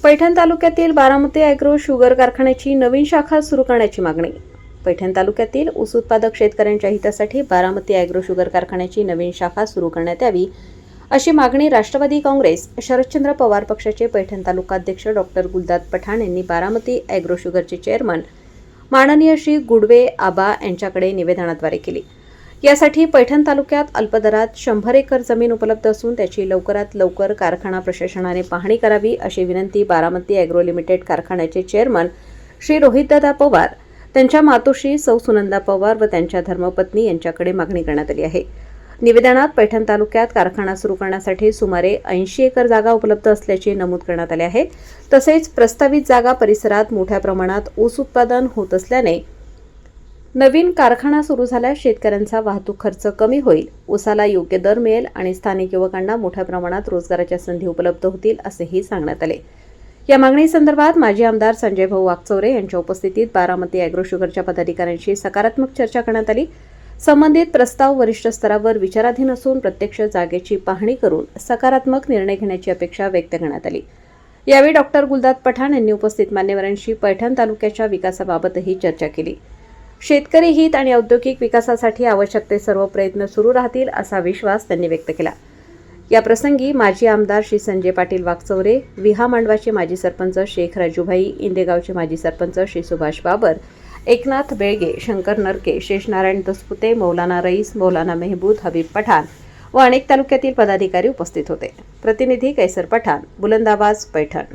पैठण तालुक्यातील Baramati agro sugar कारखान्याची नवीन शाखा सुरू करण्याची मागणी. पैठण तालुक्यातील ऊस उत्पादक शेतकऱ्यांच्या हितासाठी बारामती ॲग्रो शुगर कारखान्याची नवीन शाखा सुरू करण्यात यावी अशी मागणी राष्ट्रवादी काँग्रेस शरदचंद्र पवार पक्षाचे पैठण तालुकाध्यक्ष डॉक्टर गुलदाद पठाण यांनी बारामती ॲग्रो शुगरचे चेअरमन माननीय श्री गुडवे आबा यांच्याकडे निवेदनाद्वारे केली. यासाठी पैठण तालुक्यात अल्पदरात 100 एकर जमीन उपलब्ध असून त्याची लवकरात लवकर कारखाना प्रशासनाने पाहणी करावी अशी विनंती बारामती ॲग्रो लिमिटेड कारखान्याचे चेअरमन श्री रोहितदादा पवार, त्यांच्या मातोश्री सौ सुनंदा पवार व त्यांच्या धर्मपत्नी यांच्याकडे मागणी करण्यात आली आहे. निवेदनात पैठण तालुक्यात कारखाना सुरू करण्यासाठी सुमारे 80 एकर जागा उपलब्ध असल्याचे नमूद करण्यात आले आहे. तसेच प्रस्तावित जागा परिसरात मोठ्या प्रमाणात ऊस उत्पादन होत असल्याने नवीन कारखाना सुरू झाल्यास शेतकऱ्यांचा वाहतूक खर्च कमी होईल, ऊसाला योग्य दर मिळेल आणि स्थानिक युवकांना मोठ्या प्रमाणात रोजगाराच्या संधी उपलब्ध होतील असेही सांगण्यात आले. या मागणीसंदर्भात माजी आमदार संजय भाऊ वाकचौरे यांच्या उपस्थितीत बारामती ॲग्रो शुगरच्या पदाधिकाऱ्यांशी सकारात्मक चर्चा करण्यात आली. संबंधित प्रस्ताव वरिष्ठ स्तरावर विचाराधीन असून प्रत्यक्ष जागेची पाहणी करून सकारात्मक निर्णय घेण्याची अपेक्षा व्यक्त करण्यात आली. यावेळी डॉक्टर गुलदाद पठाण यांनी उपस्थित मान्यवरांशी पैठण तालुक्याच्या विकासाबाबतही चर्चा केली. शेतकरी हित आणि औद्योगिक विकासासाठी आवश्यक ते सर्व प्रयत्न सुरू राहतील असा विश्वास त्यांनी व्यक्त केला. या प्रसंगी माजी आमदार श्री संजय पाटील वाकचौरे, विहा मांडवाचे माजी सरपंच शेख राजूभाई, इंदेगावचे माजी सरपंच श्री सुभाष बाबर, एकनाथ बेळगे, शंकर नरके, शेषनारायण दसपुते, मौलाना रईस, मौलाना मेहबूद, हबीब पठाण व अनेक तालुक्यातील पदाधिकारी उपस्थित होते. प्रतिनिधी कैसर पठाण, बुलंद आवाज, पैठण.